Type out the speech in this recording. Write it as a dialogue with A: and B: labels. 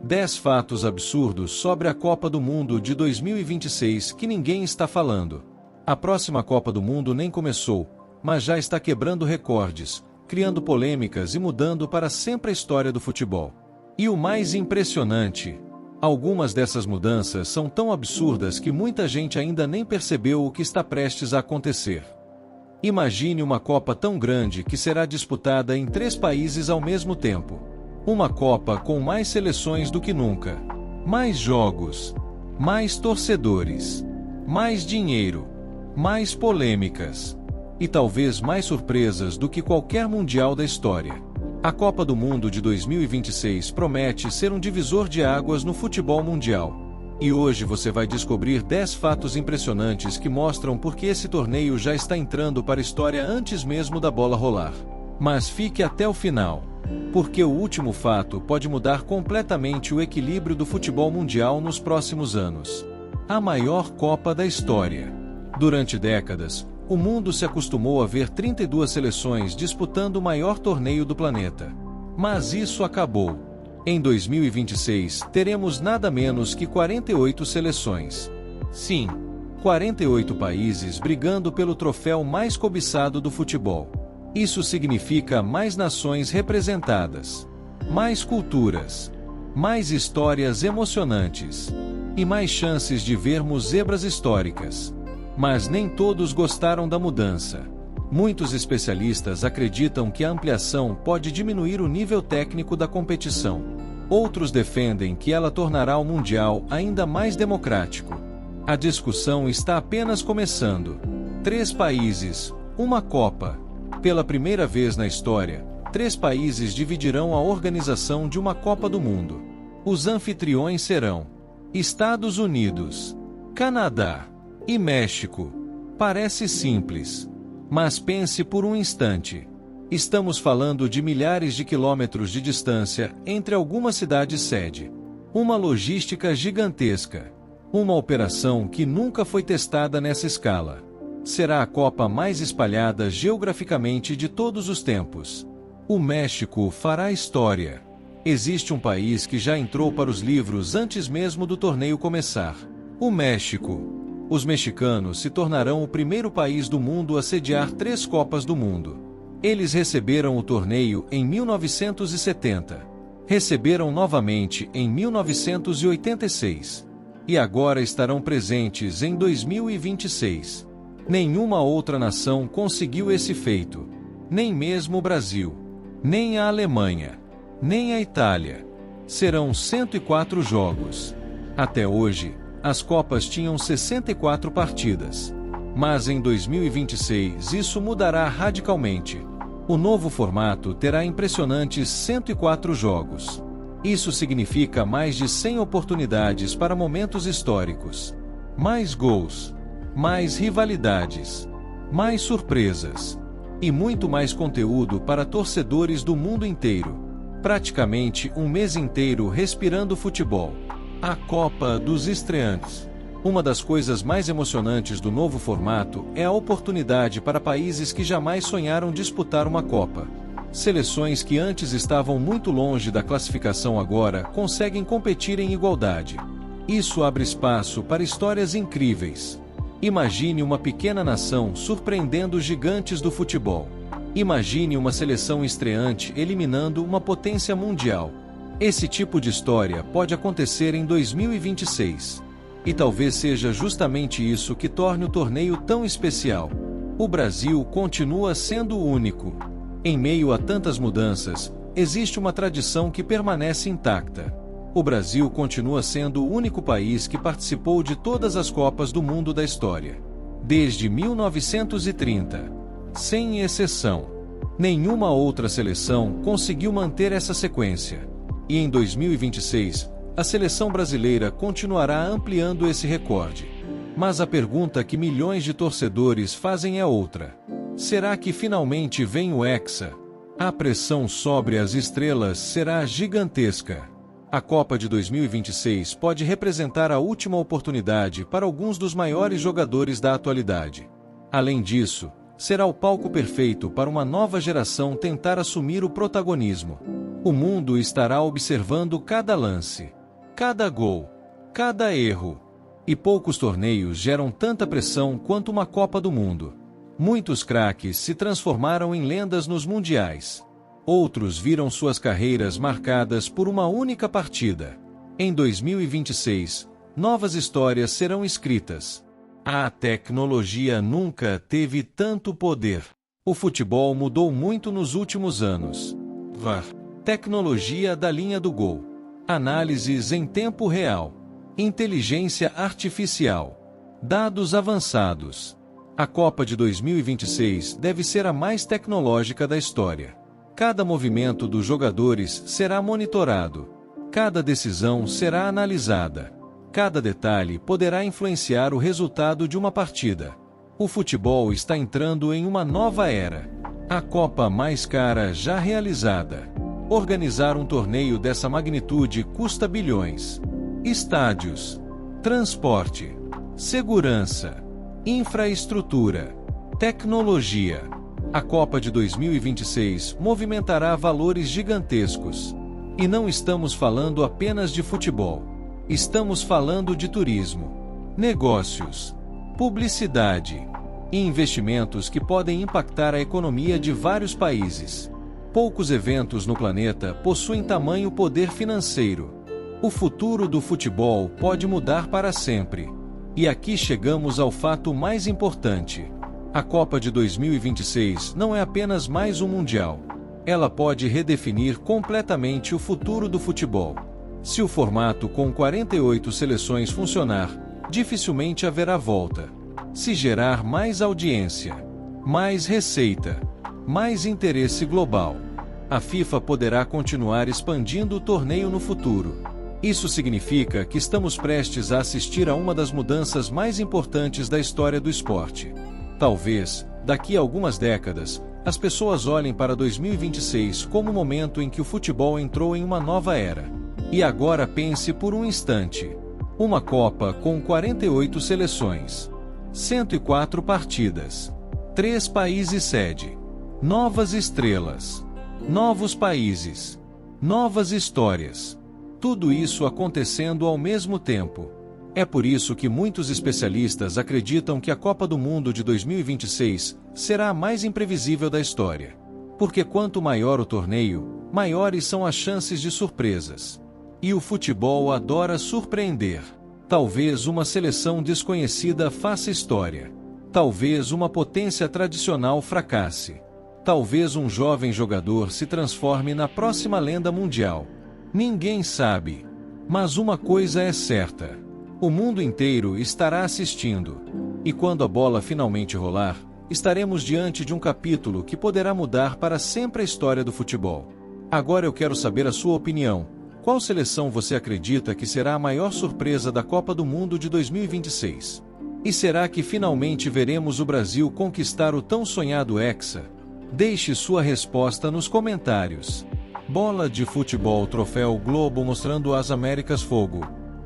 A: 10 fatos absurdos sobre a Copa do Mundo de 2026 que ninguém está falando. A próxima Copa do Mundo nem começou, mas já está quebrando recordes, criando polêmicas e mudando para sempre a história do futebol. E o mais impressionante, algumas dessas mudanças são tão absurdas que muita gente ainda nem percebeu o que está prestes a acontecer. Imagine uma Copa tão grande que será disputada em 3 países ao mesmo tempo. Uma Copa com mais seleções do que nunca. Mais jogos. Mais torcedores. Mais dinheiro. Mais polêmicas. E talvez mais surpresas do que qualquer Mundial da história. A Copa do Mundo de 2026 promete ser um divisor de águas no futebol mundial. E hoje você vai descobrir 10 fatos impressionantes que mostram por que esse torneio já está entrando para a história antes mesmo da bola rolar. Mas fique até o final, porque o último fato pode mudar completamente o equilíbrio do futebol mundial nos próximos anos. A maior Copa da história. Durante décadas, o mundo se acostumou a ver 32 seleções disputando o maior torneio do planeta. Mas isso acabou. Em 2026, teremos nada menos que 48 seleções. Sim, 48 países brigando pelo troféu mais cobiçado do futebol. Isso significa mais nações representadas, mais culturas, mais histórias emocionantes e mais chances de vermos zebras históricas. Mas nem todos gostaram da mudança. Muitos especialistas acreditam que a ampliação pode diminuir o nível técnico da competição. Outros defendem que ela tornará o Mundial ainda mais democrático. A discussão está apenas começando. 3 países, uma Copa. Pela primeira vez na história, 3 países dividirão a organização de uma Copa do Mundo. Os anfitriões serão Estados Unidos, Canadá e México. Parece simples. Mas pense por um instante. Estamos falando de milhares de quilômetros de distância entre algumas cidades-sede. Uma logística gigantesca. Uma operação que nunca foi testada nessa escala. Será a Copa mais espalhada geograficamente de todos os tempos. O México fará história. Existe um país que já entrou para os livros antes mesmo do torneio começar. O México. Os mexicanos se tornarão o primeiro país do mundo a sediar 3 Copas do Mundo. Eles receberam o torneio em 1970. Receberam novamente em 1986. E agora estarão presentes em 2026. Nenhuma outra nação conseguiu esse feito. Nem mesmo o Brasil. Nem a Alemanha. Nem a Itália. Serão 104 jogos. Até hoje, as Copas tinham 64 partidas. Mas em 2026 isso mudará radicalmente. O novo formato terá impressionantes 104 jogos. Isso significa mais de 100 oportunidades para momentos históricos. Mais gols. Mais rivalidades. Mais surpresas. E muito mais conteúdo para torcedores do mundo inteiro. Praticamente um mês inteiro respirando futebol. A Copa dos Estreantes. Uma das coisas mais emocionantes do novo formato é a oportunidade para países que jamais sonharam disputar uma Copa. Seleções que antes estavam muito longe da classificação agora conseguem competir em igualdade. Isso abre espaço para histórias incríveis. Imagine uma pequena nação surpreendendo os gigantes do futebol. Imagine uma seleção estreante eliminando uma potência mundial. Esse tipo de história pode acontecer em 2026. E talvez seja justamente isso que torne o torneio tão especial. O Brasil continua sendo único. Em meio a tantas mudanças, existe uma tradição que permanece intacta. O Brasil continua sendo o único país que participou de todas as Copas do Mundo da história. Desde 1930. Sem exceção. Nenhuma outra seleção conseguiu manter essa sequência. E em 2026, a seleção brasileira continuará ampliando esse recorde. Mas a pergunta que milhões de torcedores fazem é outra. Será que finalmente vem o Hexa? A pressão sobre as estrelas será gigantesca. A Copa de 2026 pode representar a última oportunidade para alguns dos maiores jogadores da atualidade. Além disso, será o palco perfeito para uma nova geração tentar assumir o protagonismo. O mundo estará observando cada lance. Cada gol, cada erro. E poucos torneios geram tanta pressão quanto uma Copa do Mundo. Muitos craques se transformaram em lendas nos mundiais. Outros viram suas carreiras marcadas por uma única partida. Em 2026, novas histórias serão escritas. A tecnologia nunca teve tanto poder. O futebol mudou muito nos últimos anos. VAR, tecnologia da linha do gol, análises em tempo real, inteligência artificial, dados avançados. A Copa de 2026 deve ser a mais tecnológica da história. Cada movimento dos jogadores será monitorado. Cada decisão será analisada. Cada detalhe poderá influenciar o resultado de uma partida. O futebol está entrando em uma nova era. A Copa mais cara já realizada. Organizar um torneio dessa magnitude custa bilhões. Estádios, transporte, segurança, infraestrutura, tecnologia. A Copa de 2026 movimentará valores gigantescos. E não estamos falando apenas de futebol. Estamos falando de turismo, negócios, publicidade e investimentos que podem impactar a economia de vários países. Poucos eventos no planeta possuem tamanho poder financeiro. O futuro do futebol pode mudar para sempre. E aqui chegamos ao fato mais importante. A Copa de 2026 não é apenas mais um mundial. Ela pode redefinir completamente o futuro do futebol. Se o formato com 48 seleções funcionar, dificilmente haverá volta. Se gerar mais audiência, mais receita, mais interesse global, a FIFA poderá continuar expandindo o torneio no futuro. Isso significa que estamos prestes a assistir a uma das mudanças mais importantes da história do esporte. Talvez, daqui a algumas décadas, as pessoas olhem para 2026 como o momento em que o futebol entrou em uma nova era. E agora pense por um instante. Uma Copa com 48 seleções, 104 partidas, 3 países sede, novas estrelas, novos países, novas histórias. Tudo isso acontecendo ao mesmo tempo. É por isso que muitos especialistas acreditam que a Copa do Mundo de 2026 será a mais imprevisível da história. Porque quanto maior o torneio, maiores são as chances de surpresas. E o futebol adora surpreender. Talvez uma seleção desconhecida faça história. Talvez uma potência tradicional fracasse. Talvez um jovem jogador se transforme na próxima lenda mundial. Ninguém sabe. Mas uma coisa é certa. O mundo inteiro estará assistindo. E quando a bola finalmente rolar, estaremos diante de um capítulo que poderá mudar para sempre a história do futebol. Agora eu quero saber a sua opinião. Qual seleção você acredita que será a maior surpresa da Copa do Mundo de 2026? E será que finalmente veremos o Brasil conquistar o tão sonhado Hexa? Deixe sua resposta nos comentários. Bola de Futebol Troféu Globo mostrando as Américas Fogo.